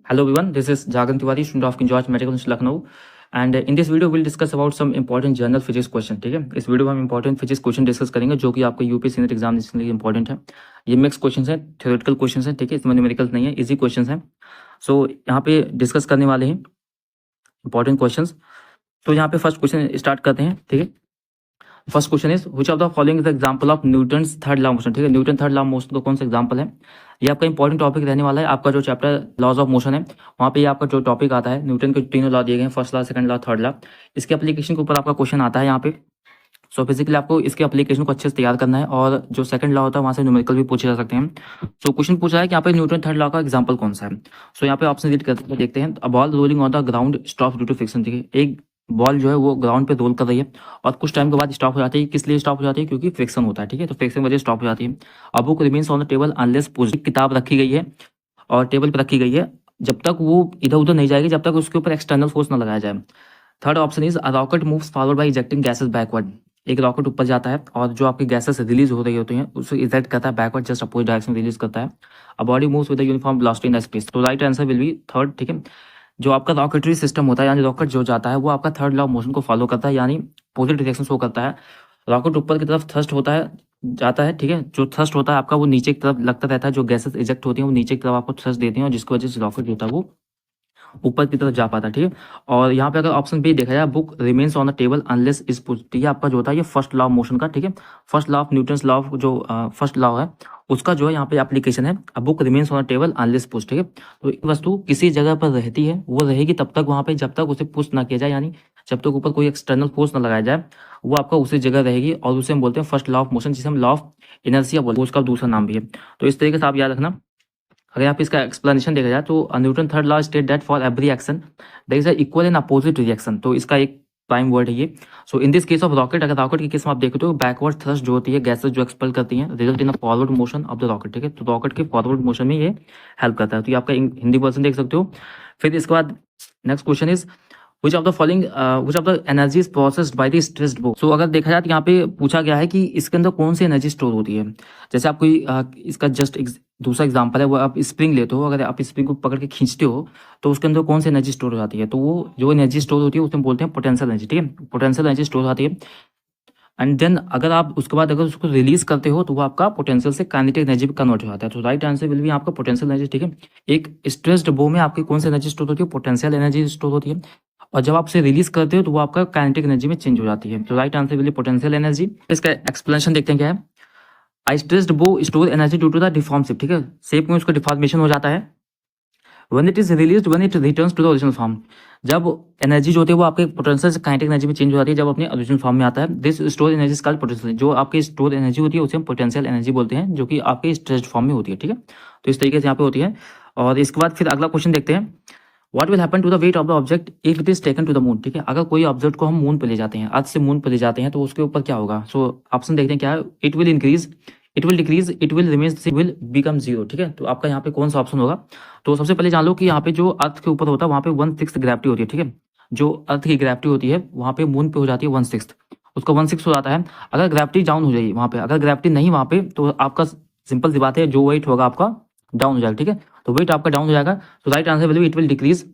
Hello everyone, this is Jagan Tiwari, student of King George Medical Institute Lucknow, and in this video we'll discuss about some important general physics question. ठीक है, इस video में हम important physics question discuss करेंगे जो कि आपको UPSC senior examination के लिए इंपॉर्टेंट है। ये मिक्स क्वेश्चन है, थ्योरेटिकल क्वेश्चन है। ठीक है, इसमें न्यूमेरिकल नहीं है, इजी क्वेश्चन है। सो यहाँ पे डिस्कस करने वाले हैं इंपॉर्टेंट क्वेश्चन। तो यहाँ पे फर्स्ट क्वेश्चन स्टार्ट करते हैं। ठीक है, first question is which of the following is example of Newton's third law of motion. ठीक है, Newton third law of motion का कौन सा एग्जांपल है? ये आपका इंपॉर्टेंट टॉपिक रहने वाला है। आपका जो चैप्टर लॉज ऑफ मोशन है वहाँ पे आपका जो टॉपिक आता है, न्यूटन के तीनों लॉ दिए गए हैं, first law, second law, third law. इसके एप्लीकेशन के ऊपर आपका क्वेश्चन आता है यहाँ पे। सो बेसिकली आपको इसके एप्लीकेशन को अच्छे से तैयार करना है, और जो सेकंड लॉ होता है वहाँ से न्यूमेरिकल भी पूछे जा सकते हैं। सो क्वेश्चन पूछा है कि यहाँ पे न्यूटन थर्ड लॉ का एग्जांपल कौन सा है। सो यहाँ पे ऑप्शन रीड करते हैं, देखते हैं। A ball rolling on the ground stop due to friction. ठीक है, एक बॉल जो है वो ग्राउंड पे रोल कर रही है और कुछ टाइम के बाद स्टॉप हो जाती है। किस लिए स्टॉप हो जाती है? क्योंकि फ्रिक्शन होता है। ठीक है, तो फ्रिक्शन की वजह से स्टॉप हो जाती है। A book remains on the table unless pushed. किताब रखी गई है और टेबल पे रखी गई है, जब तक वो इधर उधर नहीं जाएगी, जब तक उसके ऊपर एक्सटर्नल फोर्स ना लगाया जाए। Third option is a rocket moves forward bye ejecting gases backward. एक रॉकेट ऊपर जाता है और जो आपकी गैसेस रिलीज हो रही होती हैं उसको इजेक्ट करता है backward, just opposite direction release करता है। A body moves with the uniform velocity in space. तो right answer will be third. ठीक है, जो आपका रॉकेटरी सिस्टम होता है, यानी रॉकेट जो जाता है वो आपका थर्ड लॉ ऑफ मोशन को फॉलो करता है, यानी पॉजिटिव डायरेक्शन शो करता है। रॉकेट ऊपर की तरफ थ्रस्ट होता है, जाता है। ठीक है, जो थ्रस्ट होता है आपका वो नीचे की तरफ लगता रहता है, जो गैसेस इजेक्ट होती हैं वो नीचे की तरफ आपको थ्रस्ट देती हैं, और जिसकी वजह से रॉकेट होता है वो ऊपर की तरफ जा पाता है। ठीक है, और यहाँ पे अगर ऑप्शन बी देखा जाए, book remains on the table unless is pushed, ये आपका जो होता है ये फर्स्ट लॉ ऑफ मोशन का। ठीक है, first law of Newton's law of जो फर्स्ट लॉ है उसका जो है यहाँ पे एप्लीकेशन है। A book remains on the table unless pushed. ठीक है, तो एक वस्तु किसी जगह पर रहती है, वो रहेगी तब तक वहाँ पे जब तक उसे पुश ना किया जाए, यानी जब तक ऊपर कोई एक्सटर्नल फोर्स ना लगाया जाए वो आपका उसी जगह रहेगी, और उसे हम बोलते हैं फर्स्ट लॉ ऑफ मोशन, जिसे हम लॉ ऑफ इनर्शिया बोलते हैं, उसका दूसरा नाम भी है। तो इस तरीके से आप याद रखना। अगर यहाँ पे इसका एक्सप्लेनेशन देखा जाए तो Newton third law state that for every action there is a equal and opposite reaction. तो इसका एक प्राइम वर्ड है ये। So in this case of rocket, अगर रॉकेट के केस में आप देखो तो बैकवर्ड थ्रस्ट जो होती है, गैसेस जो एक्सपेल करती हैं, result in a forward motion of the rocket. ठीक है, तो रॉकेट के फॉरवर्ड मोशन में ये हेल्प करता है। तो ये आपका हिंदी वर्जन देख सकते हो। फिर इसके बाद next question is which of the following which of the energy is processed by the stressed बो। सो अगर देखा जाए तो यहाँ पे पूछा गया है कि इसके अंदर कौन सी एनर्जी स्टोर होती है। जैसे आप कोई इसका जस्ट दूसरा एग्जांपल है, वो आप स्प्रिंग लेते हो, अगर आप स्प्रिंग को पकड़ के खींचते हो तो उसके अंदर कौन सी एनर्जी स्टोर हो जाती है? तो वो जो एनर्जी स्टोर होती है उसे हम बोलते हैं पोटेंशियल एनर्जी। ठीक है, पोटेंशियल एनर्जी स्टोर होती है। एंड देन अगर आप उसके बाद अगर उसको रिलीज करते हो तो वो आपका पोटेंशियल से काइनेटिक एनर्जी में कन्वर्ट हो जाता है। तो राइट आंसर विल बी आपका पोटेंशियल एनर्जी। ठीक है, एक स्ट्रेस्ड बो में आपकी कौन सी एनर्जी स्टोर होती है? पोटेंशियल एनर्जी स्टोर होती है, और जब आप उसे रिलीज करते हो तो वो आपका काइनेटिक एनर्जी में चेंज हो जाती है। तो right answer will be potential energy. इसका एक्सप्लेनेशन देखते हैं क्या है। I stressed bow store energy due to the deform shape. ठीक है, शेप में उसका डिफॉर्मेशन हो जाता है। When it is released, when it returns to the original form, जब एनर्जी जो होती है वो आपके पोटेंशियल से काइनेटिक एनर्जी में चेंज हो जाती है, जब अपने ओरिजिनल फॉर्म में आता है। This store energy is called potential. जो आपकी स्टोर एनर्जी होती है उसे हम पोटेंशियल एनर्जी बोलते हैं, जो कि आपके स्ट्रेस्ड फॉर्म में होती है। ठीक है, तो इस तरीके से यहाँ पे होती है। और इसके बाद फिर अगला क्वेश्चन देखते हैं। What will happen to the weight of the object if it is taken to the moon. ठीक है, अगर कोई ऑब्जेक्ट को हम मून पे ले जाते हैं, अर्थ से मून पे ले जाते हैं, तो उसके ऊपर क्या होगा? सो ऑप्शन देखते हैं क्या है। It will increase, it will decrease, it will remain, will become zero. ठीक है, तो आपका यहाँ पे कौन सा ऑप्शन होगा? तो सबसे पहले जान लो कि यहाँ पे जो अर्थ के ऊपर होता है वहाँ पे 1/6 ग्रेविटी होती है। ठीक है, जो अर्थ की ग्रेविटी होती है वहाँ पे मून पे हो जाती है 1/6, उसका 1/6 हो जाता है। अगर ग्रेविटी डाउन हो जाएगी वहाँ पे, अगर ग्रेविटी नहीं वहाँ पे, तो आपका सिंपल सी बात है, जो वेट होगा आपका डाउन हो जाएगा। ठीक है, तो वेट आपका डाउन हो जाएगा। तो right answer will be it will decrease.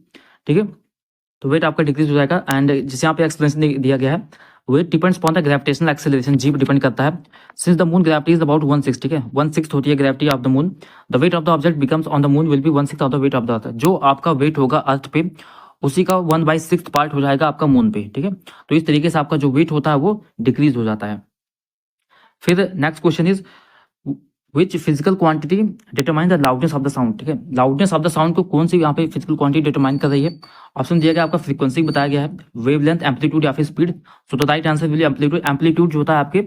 ठीक है, तो वेट आपका डिक्रीज हो जाएगा। एंड जिसे यहाँ पे एक्सप्लेनेशन दिया गया है, weight depends upon the gravitational acceleration, g depend करता है। Since the moon gravity is about 1/6। ठीक है, 1/6 होती है gravity of the moon. The weight of the object becomes on the moon will be 1/6 of the weight of the earth. जो आपका wait होगा अर्थ पे, उसी का 1/6 पार्ट हो जाएगा आपका मून पे। ठीक है, तो इस तरीके से आपका जो वेट होता है वो डिक्रीज हो जाता है। फिर next question is which physical quantity determine the loudness of the sound. ठीक है, लाउडनेस ऑफ द साउंड को कौन सी यहाँ पे फिजिकल क्वांटिटी डिटरमाइन कर रही है? ऑप्शन दिया गया आपका फ्रीक्वेंसी बताया गया है, वेवलेंथ, एम्पलीट्यूड या फिर speed. So the right answer will B amplitude. Amplitude जो होता है आपके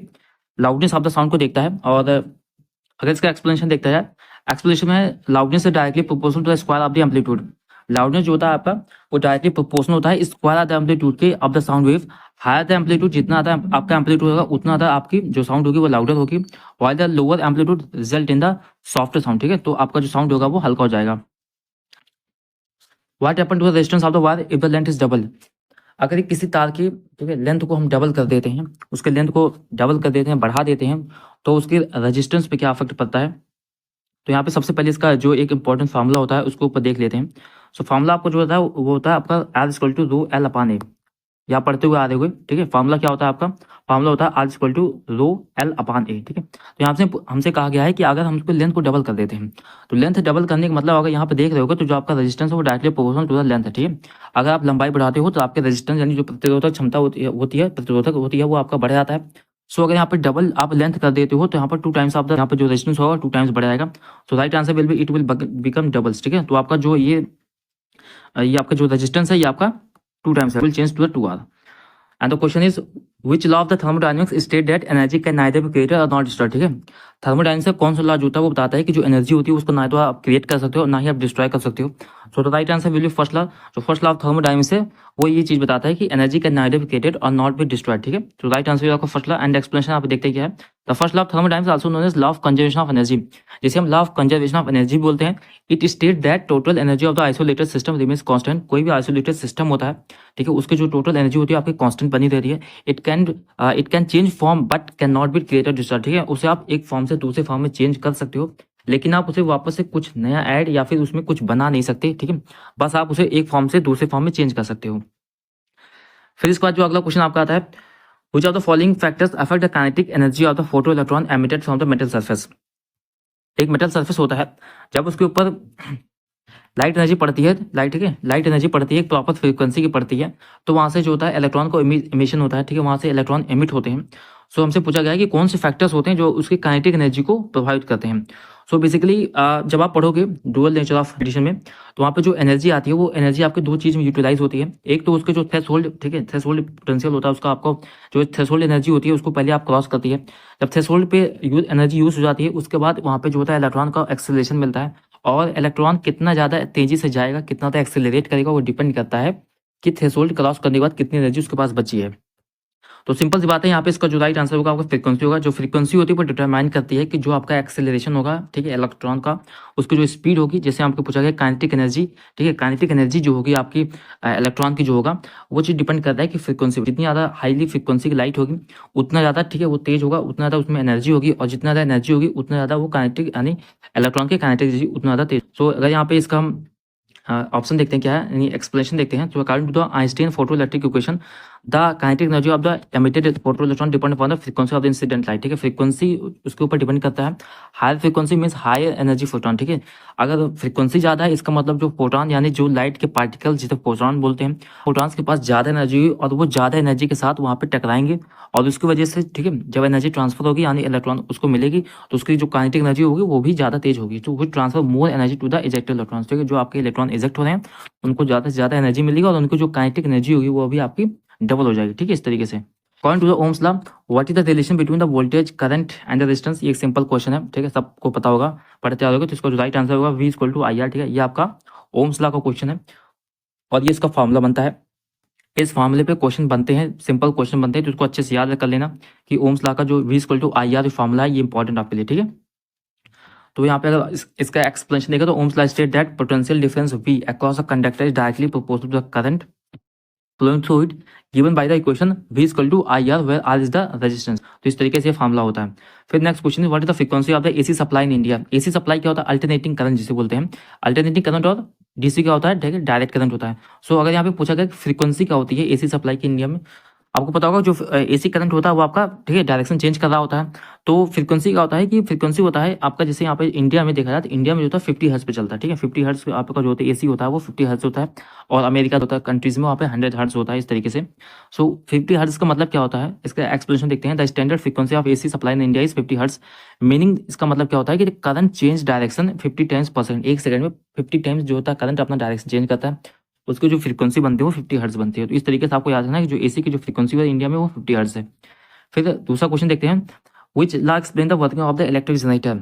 लाउडनेस ऑफ द साउंड को देखता है। और अगर इसका एक्सप्लेनेशन देखता है, एक्सप्लेनेशन में लाउडनेस से directly proportional to the square of the amplitude. Loudness जो होता है आपका वो डायरेक्टली प्रोपोर्शनल होता है स्क्वायर ऑफ द एम्पलीट्यूड के of the sound wave. Higher the amplitude, जितना आता है आपका एम्पलीट्यूड होगा उतना ज़्यादा आपकी जो साउंड होगी वो लाउडर होगी। While the lower amplitude result in the soft sound. ठीक है, तो आपका जो साउंड होगा वो हल्का हो जाएगा। What happen to the resistance of the wire if the length is double. अगर किसी तार की, ठीक है, लेंथ को हम डबल कर देते हैं, उसके लेंथ को डबल कर देते हैं, बढ़ा देते हैं, तो उसके रेजिस्टेंस पे क्या इफेक्ट पड़ता है? तो यहाँ पे सबसे पहले इसका जो एक इंपॉर्टेंट फार्मूला होता है उसको ऊपर देख लेते हैं। सो फार्मूला आपको जो होता है वो होता है आपका R equal to rho L upon A. यहाँ पढ़ते हुए आ रहे हुए, ठीक है। फार्मूला क्या होता है आपका? फार्मूला होता है R equal to rho L upon A, ठीक है। तो यहाँ से हमसे कहा गया है कि अगर हम उसको लेंथ को डबल कर देते हैं, तो लेंथ डबल करने का मतलब अगर यहाँ पे देख रहे होगे तो जो आपका रेजिस्टेंस है वो directly proportional to the length है, ठीक है। अगर आप लंबाई बढ़ाते हो तो आपके रेजिस्टेंस यानी जो प्रतिरोधक क्षमता प्रतिरोधक होती है वो आपका बढ़ जाता है। सो अगर यहाँ पे डबल आप लेंथ कर देते हो तो यहाँ पर 2 टाइम्स ऑफ द यहाँ पे जो रेजिस्टेंस होगा 2 टाइम्स बढ़ जाएगा। So right answer will be it will become doubles, ठीक है। तो आपका जो ये आपका जो रेजिस्टेंस है ये आपका 2 times will change to the 2R। And the question is which law of the thermodynamics state that energy can neither be created और नॉट डिस्ट्रॉयड, ठीक है। थर्मोडायनेमिक्स का कौन सा लॉ जो होता है वो बताता है कि जो एनर्जी होती है उसको ना तो आप क्रिएट कर सकते हो ना ही आप डिस्ट्रॉय कर सकते हो। So the right answer will be first law. जो फर्स्ट लॉ ऑफ थर्मोडायनेमिक्स है वो ये चीज बताता है कि energy can neither be created और नॉट बी डिस्ट्रॉयड, ठीक है। तो राइट आंसर आपका फर्स्ट लॉ। एंड एक्सप्लेनेशन आप देखते क्या है। The first law of thermodynamics also known as law of conservation of energy, जिसे हम law of conservation of energy बोलते हैं। It state that total energy of the isolated system remains constant. कोई भी आइसोलेटेड सिस्टम होता है, ठीक है, उसकी जो टोटल एनर्जी होती है आपकी कांस्टेंट बनी रहती है। It can change form but can not be created destroyed, ठीक है। उसे आप एक फॉर्म से दूसरे फॉर्म में चेंज कर सकते हो, लेकिन आप उसे वापस से कुछ नया ऐड या फिर उसमें कुछ बना नहीं सकते, ठीक है। बस आप उसे एक फॉर्म से दूसरे फॉर्म में चेंज कर सकते हो। फिर इसके बाद जो अगला क्वेश्चन आपका आता है, which of the following factors affect the kinetic energy of the photo electron emitted from the metal surface. एक मेटल सरफेस होता है, जब उसके ऊपर लाइट एनर्जी पड़ती है, ठीक है, लाइट एनर्जी पड़ती है एक प्रॉपर फ्रीक्वेंसी की पड़ती है, तो वहाँ से जो होता है इलेक्ट्रॉन को इमिशन होता है, ठीक है, वहाँ से इलेक्ट्रॉन एमिट होते हैं। सो हमसे पूछा गया है कि कौन से फैक्टर्स होते हैं जो उसकी काइनेटिक एनर्जी को प्रभावित करते हैं। सो बेसिकली जब आप पढ़ोगे डुअल नेचर ऑफ एडिशन में, तो वहाँ पे जो एनर्जी आती है वो एनर्जी आपके दो चीज़ में यूटिलाइज होती है। एक तो उसके जो थ्रेशोल्ड, ठीक है, थ्रेशोल्ड पोटेंशियल होता है उसका, आपको जो थ्रेशोल्ड एनर्जी होती है उसको पहले आप क्रॉस करती है। जब थ्रेशोल्ड पे एनर्जी यूज हो जाती है उसके बाद वहाँ पे जो होता है इलेक्ट्रॉन का एक्सेलरेशन मिलता है, और इलेक्ट्रॉन कितना ज़्यादा तेजी से जाएगा, कितना ज़्यादा एक्सेलरेट करेगा, वो डिपेंड करता है कि थ्रेशोल्ड क्रॉस करने के बाद कितनी एनर्जी उसके पास बची है। तो सिंपल सी बात है, यहाँ पे इसका जो राइट आंसर होगा आपका फ्रीक्वेंसी होगा। जो फ्रीक्वेंसी होती है वो डिटरमाइन करती है कि जो आपका एक्सेलरेशन होगा, ठीक है, इलेक्ट्रॉन का, उसकी जो स्पीड होगी, जैसे आपको पूछा गया काइनेटिक एनर्जी, ठीक है, काइनेटिक एनर्जी जो होगी आपकी इलेक्ट्रॉन की जो होगा वो चीज़ डिपेंड करता है कि फ्रीक्वेंसी, जितनी ज़्यादा हाईली फ्रीक्वेंसी की लाइट होगी उतना ज़्यादा, ठीक है, वो तेज होगा, उतना ज़्यादा उसमें एनर्जी होगी, और जितना ज़्यादा एनर्जी होगी उतना ज़्यादा वो काइनेटिक यानी इलेक्ट्रॉन की काइनेटिक एनर्जी उतना ज़्यादा तेज। सो अगर यहाँ पे इसका हम ऑप्शन देखते हैं क्या है, यानी एक्सप्लेनेशन देखते हैं। तो according to the Einstein photoelectric equation the kinetic energy of the emitted photoelectron depend upon the frequency of the incident light, ठीक है। फ्रीक्वेंसी उसके ऊपर डिपेंड करता है। Higher frequency means higher energy photon, ठीक है। अगर फ्रीक्वेंसी ज़्यादा है इसका मतलब जो फोटोन यानी जो लाइट के पार्टिकल जिसे फोटोन बोलते हैं, फोटॉन्स के पास ज़्यादा एनर्जी हुई और वो ज़्यादा एनर्जी के साथ वहाँ पे टकराएंगे, और उसकी वजह से, ठीक है, जब एनर्जी ट्रांसफर होगी यानी इलेक्ट्रॉन उसको मिलेगी तो उसकी जो काइनेटिक एनर्जी होगी वो भी ज़्यादा तेज होगी। तो वो transfer more energy to the ejected electrons, ठीक है। जो आपके इलेक्ट्रॉन इजेक्ट हो रहे हैं उनको ज़्यादा से ज़्यादा एनर्जी मिलेगी और उनको जो काइनेटिक एनर्जी होगी वो भी आपकी डबल हो जाएगी, ठीक है, इस तरीके से। According to the Ohm's law, what is the relation between the voltage, current and the resistance. ये एक सिंपल क्वेश्चन है, ठीक है, सबको पता होगा, पढ़ते आ रहोगे। तो इसका जो राइट आंसर होगा V इक्वल टू IR, ठीक है। ये आपका ओम्स लॉ का क्वेश्चन है और ये इसका फॉर्मूला बनता है। इस फार्मूले पे क्वेश्चन बनते हैं, सिंपल क्वेश्चन बनते हैं, तो उसको अच्छे से याद कर लेना कि ओम्स लॉ का जो V equal to IR formula है ये इंपॉर्टेंट आपके लिए, ठीक है। तो यहाँ पे अगर इसका एक्सप्लेनेशन देखा तो Ohm's law state that potential difference V across a conductor is directly proportional to the current flowing through it given by the equation V is equal to IR where R is the resistance। तो इस तरीके से formula होता है। फिर next question है what is the frequency of the AC supply in India. AC supply क्या होता है? अल्टरनेटिंग करंट जिसे बोलते हैं। अल्टरनेटिंग करंट और DC क्या होता है? ठीक है, डायरेक्ट करंट होता है। सो अगर यहाँ पे पूछा गया फ्रीक्वेंसी क्या होती है AC सप्लाई की इंडिया में, आपको पता होगा जो AC करंट होता है वो आपका, ठीक है, डायरेक्शन चेंज कर रहा होता है। तो फ्रीक्वेंसी क्या होता है कि फ्रीक्वेंसी होता है आपका, जैसे यहाँ पे इंडिया में देखा जाए तो इंडिया में जो होता है 50 हर्ट्ज पे चलता है, ठीक है। 50 हर्ट्ज आपका जो होता है AC होता है वो 50 हर्ट्ज होता है, और अमेरिका होता है कंट्रीज में वहाँ पे 100 हर्ट्ज होता है, इस तरीके से। सो 50 हर्ट्ज का मतलब क्या होता है, इसका एक्सप्लेनेशन देखते हैं। The standard frequency of AC supply in India is 50 hertz. Meaning इसका मतलब क्या होता है कि करंट चेंज डायरेक्शन 50 टाइम्स पर सेकंड, एक सेकंड में 50 टाइम्स जो होता है करंट अपना डायरेक्शन चेंज करता है, उसकी जो फ्रीक्वेंसी बनती है वो 50 हर्ट्ज बनती है। तो इस तरीके से आपको याद रखना कि जो AC की जो फ्रीक्वेंसी है इंडिया में वो 50 हर्ट्ज है। फिर दूसरा क्वेश्चन देखते हैं, which law explain the working of the electric generator.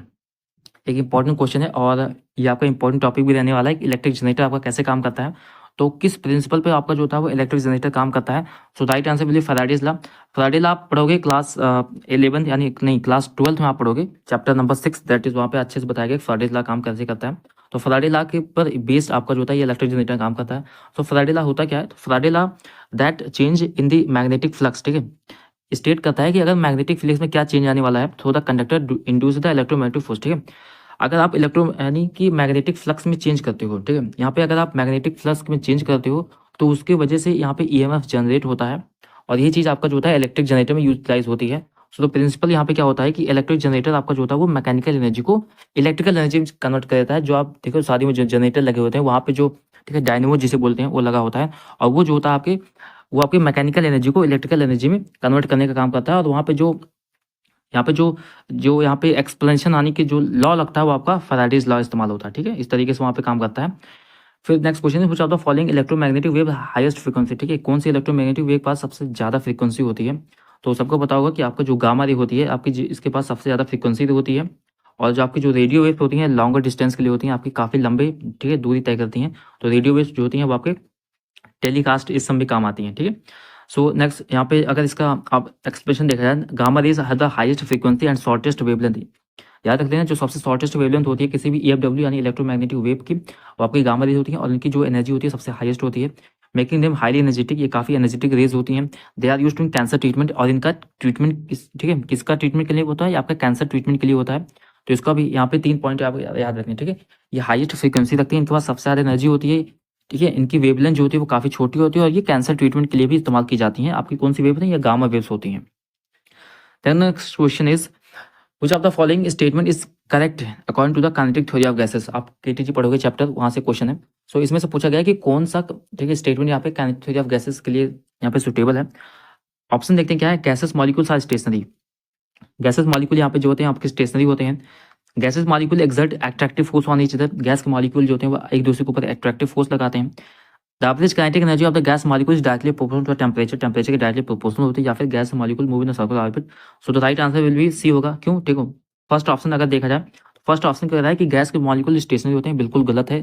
एक इंपॉर्टेंट क्वेश्चन है और ये आपका इंपॉर्टेंट टॉपिक भी रहने वाला है कि इलेक्ट्रिक जनरेटर आपका कैसे काम करता है, तो किस प्रिंसिपल पे आपका जो होता है वो इलेक्ट्रिक जनरेटर काम करता है। So right answer will be Faraday's law. Faraday law आप पढ़ोगे क्लास 11 यानी नहीं क्लास 12 में आप पढ़ोगे, चैप्टर नंबर 6, दैट इज वहाँ पे अच्छे से बताया गया फैराडेज लॉ काम कैसे करता है। तो फैराडे लॉ के पर बेस्ड आपका जो होता है ये इलेक्ट्रिक जनरेटर काम करता है। तो फैराडे लॉ होता क्या है? तो Faraday law that change in the magnetic flux, ठीक है, स्टेट करता है कि अगर मैग्नेटिक फ्लक्स में क्या चेंज आने वाला है, तो the conductor induce the electromagnetic force, ठीक है। अगर आप इलेक्ट्रो यानी कि मैग्नेटिक फ्लक्स में चेंज करते हो, ठीक है, यहाँ पे अगर आप मैग्नेटिक फ्लक्स में चेंज करते हो तो उसकी वजह से यहाँ पे ईएमएफ जनरेट होता है, और ये चीज़ आपका जो होता है इलेक्ट्रिक जनरेटर में यूटिलाइज होती है। सो तो प्रिंसिपल यहाँ पे क्या होता है कि इलेक्ट्रिक जनरेटर आपका जो होता है वो मैकेनिकल एनर्जी को इलेक्ट्रिकल एनर्जी में कन्वर्ट कर देता है। जो आप देखो शादी में जो जनरेटर लगे होते हैं वहाँ पे जो, ठीक है, डायनेमो जिसे बोलते हैं वो लगा होता है, और वो जो होता है आपके, वो आपकी मैकेनिकल एनर्जी को इलेक्ट्रिकल एनर्जी में कन्वर्ट करने का काम करता है। और वहाँ पे जो, यहाँ पे जो जो यहाँ पे एक्सप्लेनेशन आने की जो लॉ लगता है वो आपका फैराडेज लॉ इस्तेमाल होता है, ठीक है, इस तरीके से वहाँ पे काम करता है। फिर नेक्स्ट क्वेश्चन है, which of the following electromagnetic wave highest frequency, ठीक है, कौन सी इलेक्ट्रोमैग्नेटिक वेव के पास सबसे ज़्यादा फ्रीक्वेंसी होती है। तो सबको पता होगा कि आपका जो गामा रे होती है आपकी इसके पास सबसे ज़्यादा फ्रीक्वेंसी होती है, और जो आपकी जो रेडियो वेव होती हैं लॉन्गर डिस्टेंस के लिए होती हैं, आपकी काफ़ी लंबे, ठीक है, दूरी तय करती हैं। तो रेडियो वेव जो होती हैं वो आपके टेलीकास्ट इस सब में काम आती हैं, ठीक है। सो नेक्स्ट यहाँ पे अगर इसका आप एक्सप्लेनेशन देखा जाए, gamma rays have the highest frequency and shortest wavelength. याद रख लेना, जो सबसे शॉर्टेस्ट वेवलेंथ होती है किसी भी ईएफडब्ल्यू यानी इलेक्ट्रोमैग्नेटिक वेव की, वो आपकी गामा रेज होती है, और इनकी जो एनर्जी होती है सबसे हाईएस्ट होती है, मेकिंग देम हाईली एनर्जेटिक। ये काफ़ी एनर्जेटिक रेज होती हैं। They are use to in cancer treatment, और इनका ट्रीटमेंट ठीक है, किसका ट्रीटमेंट के लिए होता है, आपका कैंसर ट्रीटमेंट के लिए होता है। तो इसका भी यहाँ पे 3 पॉइंट आप याद रखने, ठीक है। ये हाईएस्ट फ्रीक्वेंसी रखती है, इनके पास सबसे ज़्यादा एनर्जी होती है, ठीक है, इनकी वेवलेंथ जो होती है वो काफ़ी छोटी होती है, और ये कैंसर ट्रीटमेंट के लिए भी इस्तेमाल की जाती हैं। आपकी कौन सी वेव है, या गामा वेव्स होती हैं। Then next question is, which of the following statement is correct according to the kinetic theory of gases. आप केटीजी पढ़ोगे चैप्टर, वहाँ से क्वेश्चन है। सो इसमें से पूछा गया है कि कौन सा, ठीक है, स्टेटमेंट यहाँ पे काइनेटिक थ्योरी ऑफ गैसेस के लिए यहाँ पे सुटेबल है। ऑप्शन देखते हैं क्या है। Gases molecules are stationary. Gases molecule यहाँ पे जो होते हैं आपके स्टेशनरी होते हैं। Gases molecule exert attractive force on each other. Gas के मॉलिक्यूल जो होते हैं वो एक दूसरे के ऊपर अट्रैक्टिव फोर्स लगाते हैं। The average kinetic energy of the gas molecule is directly proportional to temperature. Temperature के डायरेक्टली प्रोपोर्शनल होती है, या फिर gas molecule move in a circular orbit. So the right answer will be C होगा। क्यों, ठीक हो, फर्स्ट ऑप्शन अगर देखा जाए, फर्स्ट ऑप्शन कह रहा है कि गैस के मॉलिक्यूल स्टेशनरी होते हैं, बिल्कुल गलत है।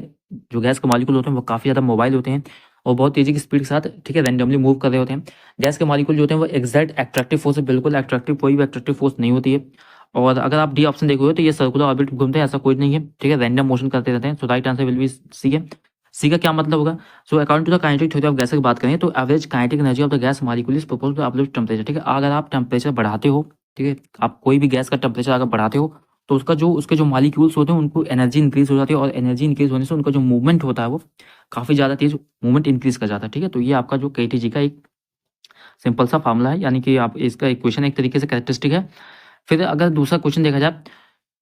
जो गैस के मॉलिक्यूल होते हैं वो काफ़ी ज़्यादा मोबाइल होते हैं, और बहुत तेजी की स्पीड के साथ, ठीक है, रैंडमली मूव कर रहे होते हैं। गैस के मॉलिक्यूल जो होते हैं वो एग्जैक्ट एट्रैक्टिव फोर्स है, बिल्कुल एट्रैक्टिव कोई भी एट्रैक्टिव फोर्स नहीं होती है। और अगर आप डी ऑप्शन देखोगे तो ये सर्कुलर ऑर्बिट घूमते हैं, ऐसा कोई नहीं है, ठीक है, रैंडम मोशन करते रहते हैं। So right answer will be C है। सी का क्या मतलब होगा। So according to the kinetic theory of gas की बात करें तो average kinetic energy of the gas molecule is proportional to absolute temperature, ठीक है। अगर आप टेम्परेचर बढ़ाते हो, ठीक है, आप कोई भी गैस का टेम्परेचर अगर बढ़ाते हो तो उसके जो मॉलिक्यूल्स होते हैं उनको एनर्जी इंक्रीज हो जाती है, और एनर्जी इंक्रीज होने से उनका जो मूवमेंट होता है वो काफ़ी ज़्यादा तेज मूवमेंट इंक्रीज कर जाता है, ठीक है। तो ये आपका जो केटीजी का एक सिंपल सा फॉर्मूला है, यानी कि आप इसका इक्वेशन एक तरीके से कैरेक्टरिस्टिक है। फिर अगर दूसरा क्वेश्चन देखा जाए,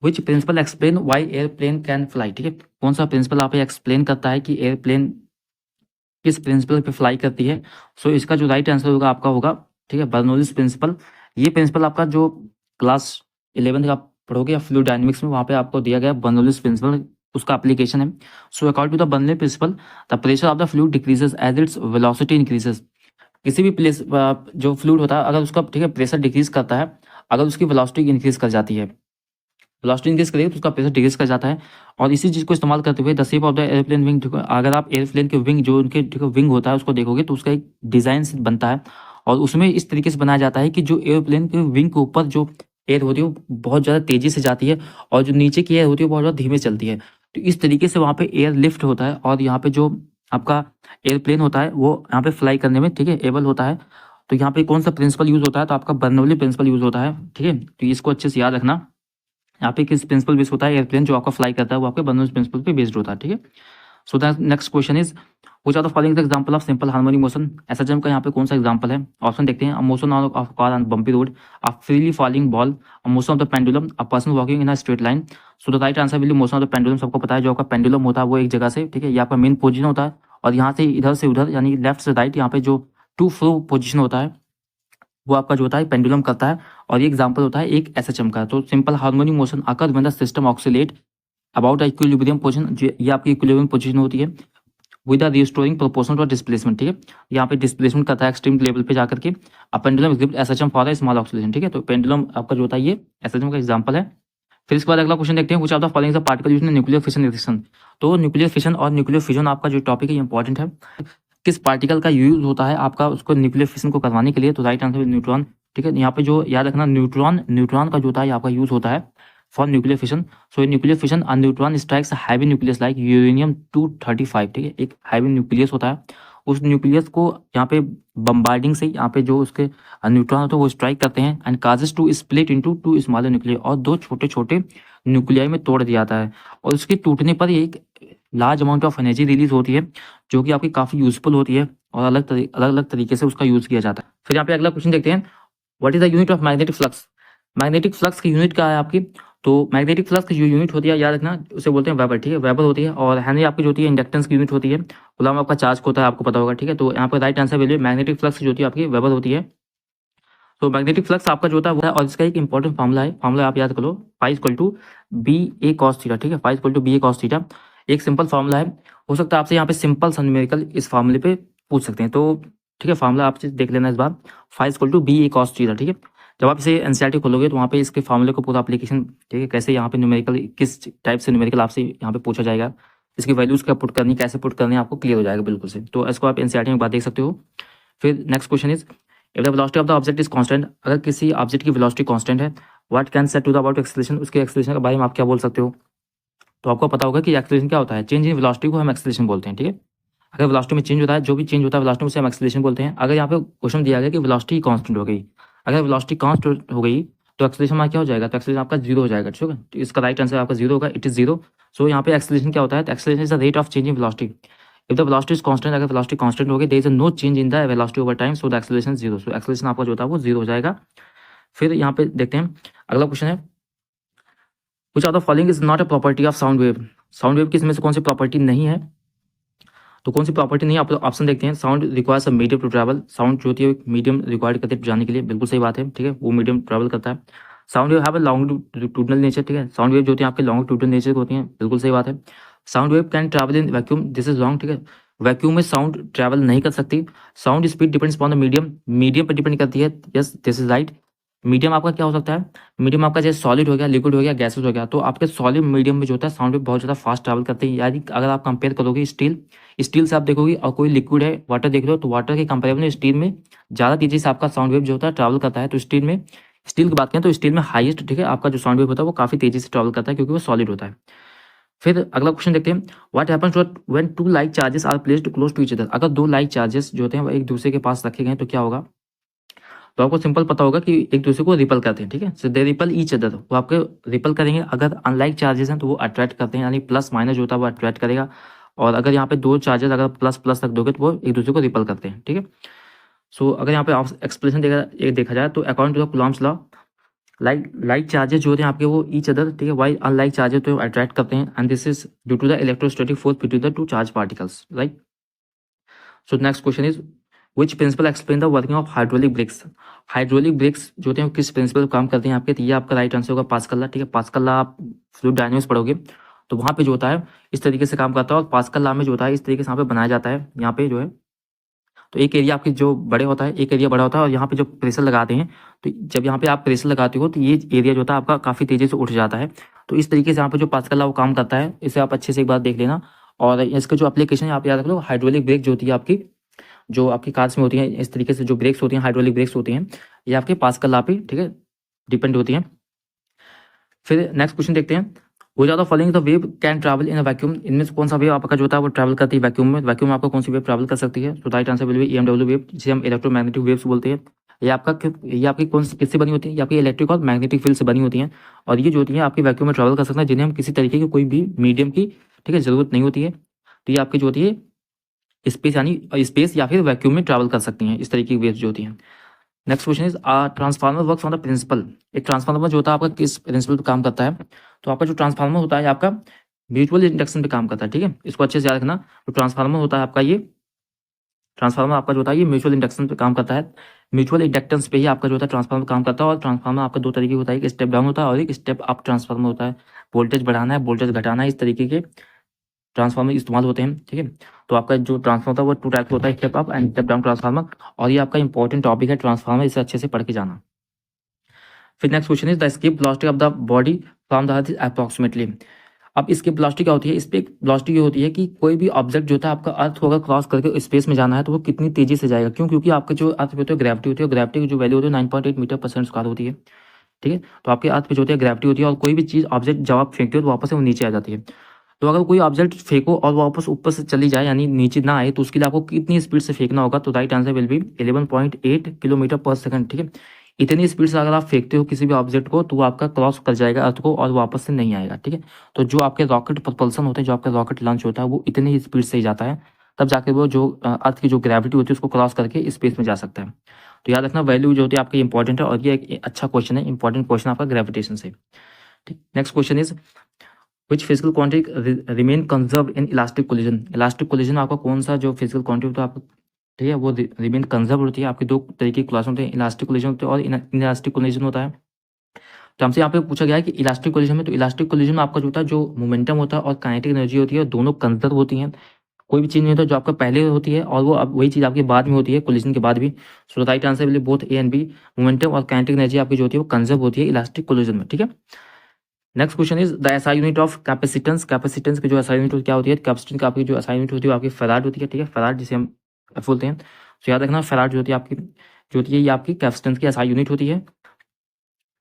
विच principle explain why airplane can fly, ठीक है, कौन सा प्रिंसिपल आप एक्सप्लेन करता है कि एयरप्लेन किस प्रिंसिपल पे फ्लाई करती है। सो इसका जो राइट आंसर होगा आपका होगा, ठीक है, बर्नौलीज प्रिंसिपल। ये प्रिंसिपल आपका जो क्लास 11 का पढ़ोगे या फ्लूइड डायनेमिक्स में, वहाँ पे आपको दिया गया बर्नौलीज प्रिंसिपल, उसका एप्लीकेशन है। So according to the Bernoulli principle, the pressure of the fluid decreases as its velocity increases. किसी भी प्लेस जो फ्लूइड होता है अगर उसका, ठीक है, प्रेशर डिक्रीज करता है, अगर उसकी वेलोसिटी इंक्रीज कर जाती है, वेलोसिटी इंक्रीज करेगी तो उसका प्रेशर डिक्रीज कर जाता है। और इसी चीज़ को इस्तेमाल करते हुए the shape of the airplane wing, अगर आप एयरप्लेन के विंग जो उनके, ठीक है, विंग होता है उसको देखोगे तो उसका एक डिज़ाइन बनता है, और उसमें इस तरीके से बनाया जाता है कि जो एयरप्लेन के विंग के ऊपर जो एयर होती है वो बहुत ज़्यादा तेज़ी से जाती है, और जो नीचे की एयर होती है वो बहुत ज़्यादा धीमे चलती है। तो इस तरीके से वहाँ पे एयर लिफ्ट होता है, और यहाँ पे जो आपका एयरप्लेन होता है वो यहाँ पे फ्लाई करने में, ठीक है, एबल होता है। तो यहाँ पे कौन सा प्रिंसिपल यूज़ होता है, तो आपका बर्नौली प्रिंसिपल यूज़ होता है, ठीक है। तो इसको अच्छे से याद रखना, यहाँ पे किस प्रिंसिपल बेस्ड होता है, एयरप्लेन जो आपका फ्लाई करता है वो आपके बर्नौली प्रिंसिपल पे बेस्ड होता है, ठीक है। So the next question is, which are the following the example of simple harmonic motion. SHM का यहाँ पे कौन सा एग्जांपल है। ऑप्शन देखते हैं, a motion of car on bumpy road, a freely falling ball, a motion of the pendulum, a person walking in a straight line. So the right answer will B motion of the pendulum. सबको पता है जो आपका pendulum होता है वो एक जगह से, ठीक है, ये आपका मेन पोजीशन होता है, और यहाँ से इधर से उधर यानी लेफ्ट से राइट यहाँ पे जो 2 फ्लो पोजीशन होता है वो आपका जो होता है पेंडुलम करता है, और ये एग्जांपल होता है एक एसएचएम का। तो simple harmonic motion occur when the system oscillate about equilibrium position, ये आपकी इक्विलिब्रियम पोजीशन होती है with the restoring proportional to displacement, ठीक है। यहाँ पे डिस्प्लेसमेंट करता है एक्सट्रीम लेवल पे जाकर के। अब pendulum exhibit SHM for the small oscillation, ठीक है। तो पेंडुलम आपका जो होता है ये एसएचएम का एग्जांपल है। फिर इसके बाद अगला क्वेश्चन देखते हैं, which of the following is the particle used in nuclear fission reaction. तो न्यूक्लियर फिशन और न्यूक्लियर फ्यूजन आपका जो टॉपिक है ये इंपॉर्टेंट है। किस पार्टिकल का यूज होता है आपका उसको न्यूक्लियर फिशन को करवाने के लिए, तो राइट आंसर न्यूट्रॉन, ठीक है। यहाँ पे जो याद रखना न्यूट्रॉन का जो होता है आपका यूज होता है for nuclear fission. So in nuclear fission a neutron strikes heavy nucleus like uranium 235, ठीक है, एक हैवी न्यूक्लियस होता है, उस न्यूक्लियस को यहाँ पे बम्बार्डिंग से यहाँ पे जो उसके न्यूट्रॉन होते हैं वो स्ट्राइक करते हैं and causes to split into two smaller nuclear, और दो छोटे छोटे न्यूक्लियाई में तोड़ दिया जाता है, और उसके टूटने पर एक large amount of energy release होती है जो कि आपकी काफ़ी यूजफुल होती है और अलग अलग तरीके से उसका यूज़ किया जाता है। फिर यहाँ पे अगला क्वेश्चन देखते हैं, what is the unit of magnetic flux. Magnetic flux की यूनिट क्या है आपकी, तो मैग्नेटिक फ्लक्स की जो यूनिट होती है याद रखना, उसे बोलते हैं वेबर, ठीक है, वेबर होती है, और हेनरी आपकी जो होती है इंडक्टेंस की यूनिट होती है, गुलाम आपका चार्ज होता है, आपको पता होगा, ठीक है। तो यहाँ पर right answer value magnetic flux जो होती है आपकी वेबर होती है। तो मैग्नेटिक फ्लक्स आपका जो होता है वो है, और इसका एक इंपॉर्टेंट फार्मूला है, फार्मूला आप याद कर लो, phi equal to B A cos theta, ठीक है, phi equal to B A cos theta, एक सिंपल फार्मूला है। हो सकता है आपसे यहाँ पे सिंपल सा न्यूमेरिकल इस फार्मूले पे पूछ सकते हैं, तो ठीक है, फार्मूला आपसे देख लेना इस बार, phi equal to B A cos theta, ठीक है। जब आप इसे एनसीईआरटी खोलोगे तो वहाँ पे इसके फार्मूले को पूरा एप्लीकेशन, ठीक है, कैसे यहाँ पे न्यूमेरिकल, किस टाइप से न्यूमेरिकल आपसे यहाँ पे पूछा जाएगा, इसकी वैल्यूज क्या पुट करनी, कैसे पुट करनी है, आपको क्लियर हो जाएगा बिल्कुल से। तो इसको आप एनसीईआरटी में बात देख सकते हो। फिर next question is, if the velocity of the object is constant, अगर किसी ऑब्जेक्ट की वेलोसिटी कांस्टेंट है, what can set to the about acceleration, उसके एक्सेलरेशन के बारे में आप क्या बोल सकते हो। तो आपको पता होगा कि एक्सेलरेशन क्या होता है, चेंज इन वेलोसिटी को हम एक्सेलरेशन बोलते हैं, ठीक है। अगर वेलोसिटी में चेंज होता है, जो भी चेंज होता है वेलोसिटी में, उसे हम एक्सेलरेशन बोलते हैं। अगर यहाँ पे क्वेश्चन दिया गया कि वेलोसिटी कांस्टेंट हो गई, अगर वेलोसिटी कांस्टेंट हो गई तो एक्सेलरेशन में क्या हो जाएगा, तो एक्सेलरेशन आपका जीरो हो जाएगा, ठीक है। तो इसका राइट आंसर आपका जीरो होगा, इट इज जीरो। सो यहाँ पे एक्सेलरेशन क्या होता है, acceleration is the rate of change in velocity. If the velocity is constant, अगर वेलोसिटी कांस्टेंट हो गई, there is no change in the velocity over time, so the acceleration zero, so acceleration आपका जो होता है वो जीरो हो जाएगा। फिर यहाँ पे देखते हैं अगला क्वेश्चन है, which of the following is not a property of sound wave. Sound wave की इसमें से कौन सी प्रॉपर्टी नहीं है, तो कौन सी प्रॉपर्टी नहीं है, आप ऑप्शन देखते हैं। Sound requires a medium to travel, sound जो होती है मीडियम रिक्वायर्ड करते हैं जाने के लिए, बिल्कुल सही बात है, ठीक है, वो मीडियम ट्रैवल करता है। Sound wave have a longitudinal nature, ठीक है, साउंड वेव जो होती है आपके लॉन्गिट्यूडनल नेचर होती हैं, बिल्कुल सही बात है। Sound wave can travel in vacuum, this is long, ठीक है, वैक्यूम में साउंड ट्रैवल नहीं कर सकती। Sound speed depends upon the medium, medium पर डिपेंड करती है, yes this is right. Medium आपका क्या हो सकता है, मीडियम आपका जैसे सॉलिड हो गया, लिक्विड हो गया, गैसेस हो गया, तो आपके सॉलिड मीडियम में जो होता है साउंड वेव बहुत ज़्यादा फास्ट ट्रैवल करते हैं। यानी अगर आप कंपेयर करोगे स्टील, स्टील से आप देखोगे, और कोई लिक्विड है वाटर देख लो, तो वाटर के कंपेरेबल में स्टील में ज़्यादा तेजी से आपका साउंड वेव जो होता है ट्रैवल करता है। तो स्टील में, स्टील की बात करें तो स्टील में हाईएस्ट, ठीक है, आपका जो साउंड वेव होता है वो काफ़ी तेजी से ट्रैवल करता है क्योंकि वो सॉलिड होता है। फिर अगला क्वेश्चन देखते हैं, what happens when two like charges are placed close to each other. अगर दो लाइक चार्जेस जो होते हैं वो एक दूसरे के पास रखे गए तो क्या होगा, तो आपको सिंपल पता होगा कि एक दूसरे को रिपल करते हैं, ठीक है, सो दे रिपल ईच अदर, वो आपके रिपल करेंगे। अगर अनलाइक चार्जेस हैं तो वो अट्रैक्ट करते हैं, यानी प्लस माइनस जो होता है वो अट्रैक्ट करेगा, और अगर यहाँ पे दो चार्जेस अगर प्लस प्लस रख दोगे तो वो एक दूसरे को रिपल करते हैं, ठीक है। सो अगर यहाँ पे एक्सप्लेनेशन देखा जाए तो according to the Coulomb's law, like charges जो होते हैं आपके वो ईच अदर, ठीक है, वाई अनलाइक चार्जेस तो अट्रैक्ट करते हैं, and this is due to the electrostatic force between the two charge particles, right. So next question is, which principle explain the working of hydraulic brakes. Hydraulic brakes जो होते हैं किस principal काम करते हैं आपके, तो ये आपका राइट आंसर होगा पास्कल लॉ, ठीक है, पास्कल लॉ आप फ्लूइड डायनामिक्स पढ़ोगे तो वहाँ पे जो होता है इस तरीके से काम करता है, और पास्कल लॉ में जो होता है इस तरीके से यहाँ पे बनाया जाता है, यहाँ पे जो है, तो एक एरिया आपकी जो बड़े होता है, एक एरिया बड़ा होता है, और यहाँ पे जो प्रेशर लगाते हैं, तो जब यहाँ पे आप प्रेशर लगाते हो तो ये एरिया जो होता है आपका काफ़ी तेज़ी से उठ जाता है। तो इस तरीके से यहाँ पे जो पास्कल लॉ वो काम करता है, इसे आप अच्छे से एक बार देख लेना। और इसका जो एप्लीकेशन है आप याद रख लो, हाइड्रोलिक ब्रेक जो होती है आपकी, जो आपकी कार्स में होती हैं, इस तरीके से जो ब्रेक्स होती हैं, हाइड्रोलिक ब्रेक्स होती हैं, ये आपके पास्कल लॉ पे, ठीक है, डिपेंड होती हैं। फिर नेक्स्ट क्वेश्चन देखते हैं, वो ज़्यादा following the wave can travel in a vacuum, इनमें से कौन सा वेव आपका जो होता है वो ट्रैवल करती है वैक्यूम में, वैक्यूम में आपको कौन सी वेव ट्रैवल कर सकती है, तो right answer will B EMW wave, जिसे हम इलेक्ट्रोमैग्नेटिक वेव्स बोलते हैं। ये आपकी कौन सी किससे बनी होती है, ये आपकी इलेक्ट्रिक और मैग्नेटिक फील्ड से बनी होती हैं, और ये जो होती है आपकी वैक्यूम में ट्रैवल कर सकते हैं, जिन्हें हम किसी तरीके की कोई भी मीडियम की, ठीक है, जरूरत नहीं होती है। तो ये आपकी जो होती है स्पेस, यानी स्पेस या फिर वैक्यूम में ट्रैवल कर सकती हैं, इस तरीके की वेव्स जो होती हैं। Next question is, transformer works on the principle. एक ट्रांसफार्मर जो होता है आपका किस प्रिंसिपल पे काम करता है, तो आपका जो ट्रांसफार्मर होता है आपका म्यूचुअल इंडक्शन पे काम करता है, ठीक है, इसको अच्छे से याद रखना। जो ट्रांसफार्मर होता है आपका, ये ट्रांसफार्मर आपका जो होता है ये म्यूचुअल इंडक्शन पे काम करता है, म्यूचुअल इंडक्टेंस पे ही आपका जो होता है ट्रांसफार्मर काम करता है। और ट्रांसफार्मर आपका दो तरीके होता है, एक स्टेप डाउन होता है और एक स्टेप अप ट्रांसफार्मर होता है, वोल्टेज बढ़ाना है, वोल्टेज घटाना है, इस तरीके के ट्रांसफार्मर इस्तेमाल होते हैं, ठीक है। तो आपका जो ट्रांसफार्मर होता है वो टू टाइप होता है, step up and step down transformer, और ये आपका इंपॉर्टेंट टॉपिक है ट्रांसफार्मर, इसे अच्छे से पढ़ के जाना। फिर next question is, the escape velocity of the body from the earth is approximately. अब स्केप वेलोसिटी क्या होती है, इस पे वेलोसिटी ये होती है कि कोई भी ऑब्जेक्ट जो होता है आपका अर्थ होगा क्रॉस करके स्पेस में जाना है तो वो कितनी तेजी से जाएगा, क्यों, क्योंकि आपके जो अर्थ पे होती है ग्रेविटी होती है, ग्रेविटी की जो वैल्यू होती है 9.8 मीटर पर सेकंड स्क्वायर होती है। ठीक है। तो आपके अर्थ पे जो होती है ग्रेविटी होती है, और कोई भी चीज़ ऑब्जेक्ट जब आप फेंकते हो तो वापस से वो नीचे आ जाती है। तो अगर कोई ऑब्जेक्ट फेंको और वापस ऊपर से चली जाए यानी नीचे ना आए, तो उसके लिए आपको कितनी स्पीड से फेंकना होगा? तो right answer will B 11.8 kilometre पर सेकंड, ठीक है। इतनी स्पीड से अगर आप फेंकते हो किसी भी ऑब्जेक्ट को, तो वो आपका क्रॉस कर जाएगा अर्थ को और वापस से नहीं आएगा, ठीक है। तो जो आपके रॉकेट प्रपल्सन होते हैं, जो आपका रॉकेट लॉन्च होता है, वो इतनी ही स्पीड से ही जाता है, तब जाके वो जो अर्थ की जो ग्रेविटी होती है उसको क्रॉस करके स्पेस में जा सकता है। तो याद रखना वैल्यू जो होती है आपकी इंपॉर्टेंट है, और ये एक अच्छा क्वेश्चन है, इंपॉर्टेंट क्वेश्चन आपका ग्रेविटेशन से। ठीक, next question is which physical quantity remain conserve in elastic collision. Elastic collision आपका कौन सा जो फिजिकल क्वांटिटी होता है आपको, ठीक है, वो रिमेन कंजर्व होती है। आपके दो तरीके के क्लास होते हैं, इलास्टिक कोलिजन होते हैं और इलास्टिक कोलिजन होता है। तो हमसे यहाँ पे पूछा गया है कि इलास्टिक कोलिजन में, तो इलास्टिक कोलिजन में आपका जो होता है जो मोमेंटम होता है और काइनेटिक एनर्जी होती है, दोनों कंजर्व होती हैं। कोई भी चीज़ नहीं होता जो आपका पहले होती है और वो अब वही चीज़ आपके बाद में होती है, कोलिजन के बाद भी। So right answer will be both A and B. Momentum और काइनेटिक एनर्जी आपकी जो होती है वो कंजर्व होती है इलास्टिक कोलिजन में, ठीक है। Next question is the SI unit of capacitance. Capacitance की जो एसआई यूनिट क्या होती है? कैपेसिटेंस की आपकी जो एसआई यूनिट होती है वो आपकी फैराड होती है, ठीक है। फैराड जिसे हम बोलते हैं। तो याद रखना फैराड जो होती है आपकी, जो होती है ये आपकी कैपेसिटेंस की एसआई यूनिट होती है।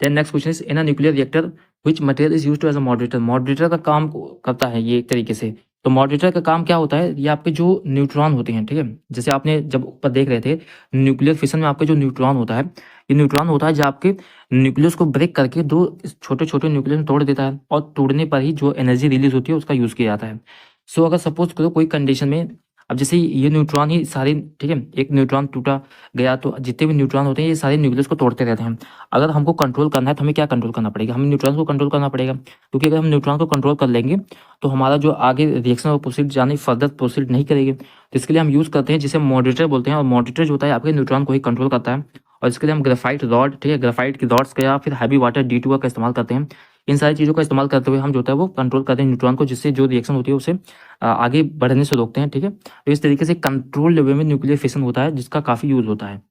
Then next question is in a nuclear reactor which material is used as a moderator. Moderator का काम करता है ये एक तरीके से। तो मॉडरेटर का काम क्या होता है? ये आपके जो न्यूट्रॉन होते हैं, ठीक है, जैसे आपने जब ऊपर देख रहे थे न्यूक्लियर फिशन में आपके जो न्यूट्रॉन होता है, ये न्यूट्रॉन होता है जो आपके न्यूक्लियस को ब्रेक करके दो छोटे छोटे न्यूक्लियस में तोड़ देता है, और तोड़ने पर ही जो एनर्जी रिलीज होती है उसका यूज किया जाता है। सो अगर सपोज करो कोई कंडीशन में, अब जैसे ये न्यूट्रॉन ही सारे, ठीक है, एक न्यूट्रॉन टूटा गया तो जितने भी न्यूट्रॉन होते हैं ये सारे न्यूक्लियस को तोड़ते रहते हैं। अगर हमको कंट्रोल करना है तो हमें क्या कंट्रोल करना पड़ेगा? हमें न्यूट्रॉन को कंट्रोल करना पड़ेगा, क्योंकि अगर हम न्यूट्रॉन को कंट्रोल कर लेंगे तो हमारा जो आगे रिएक्शन और प्रोसीड जाने फर्दर प्रोसीड नहीं करेंगे। तो इसके लिए हम यूज़ करते हैं जिसे मॉडरेटर बोलते हैं, और मॉडरेटर जो होता है आपके न्यूट्रॉन को ही कंट्रोल करता है। और इसके लिए हम ग्रेफाइट रॉड, ठीक है, ग्रेफाइट की रॉड्स का या फिर हैवी वाटर D2 का इस्तेमाल करते हैं। इन सारी चीज़ों का इस्तेमाल करते हुए हम जो होता है वो कंट्रोल करते हैं न्यूट्रॉन को, जिससे जो रिएक्शन होती है उसे आगे बढ़ने से रोकते हैं, ठीक है। तो इस तरीके से कंट्रोल वे में न्यूक्लियर फिशन होता है जिसका काफ़ी यूज़ होता है।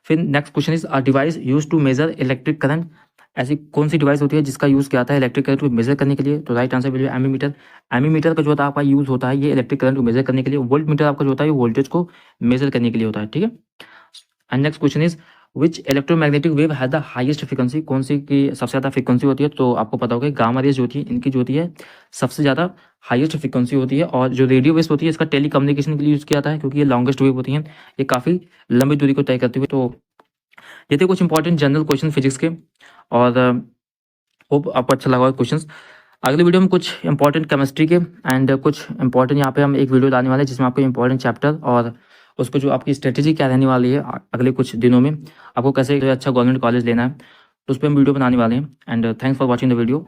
फिर next question is a device use to measure electric current. ऐसी कौन सी डिवाइस होती है जिसका यूज़ किया जाता है इलेक्ट्रिक करंट को मेजर करने के लिए? तो राइट आंसर विल बी एमीमीटर। एमीमीटर का जो होता है आपका यूज़ होता है ये इलेक्ट्रिक करंट को मेजर करने के लिए। वोल्ट मीटर आपका जो होता है ये वोल्टेज को मेजर करने के लिए होता है, ठीक है। And next question is which electromagnetic wave has the highest frequency. कौन सी की सबसे ज़्यादा फ्रिक्वेंसी होती है? तो आपको पता होगा गामा रेज जो होती है इनकी जो होती है सबसे ज़्यादा हाईएस्ट फ्रिक्वेंसी होती है। और जो रेडियो वेव्स होती है इसका टेली कम्युनिकेशन के लिए यूज़ किया जाता है, क्योंकि ये लॉन्गेस्ट वेव होती हैं, ये काफ़ी लंबी दूरी को तय करते हुए। तो ये थे कुछ इंपॉर्टेंट जनरल क्वेश्चन फिजिक्स के, और होप आपको अच्छा लगा क्वेश्चंस। अगले वीडियो में कुछ इंपॉर्टेंट केमिस्ट्री के एंड कुछ इंपॉर्टेंट यहाँ पे हम एक वीडियो लाने वाले हैं जिसमें आपको इंपॉर्टेंट चैप्टर और उसको जो आपकी स्ट्रेटेजी क्या रहने वाली है अगले कुछ दिनों में, आपको कैसे अच्छा गवर्नमेंट कॉलेज लेना है, तो उस पर हम वीडियो बनाने वाले हैं। And thanks for watching the video.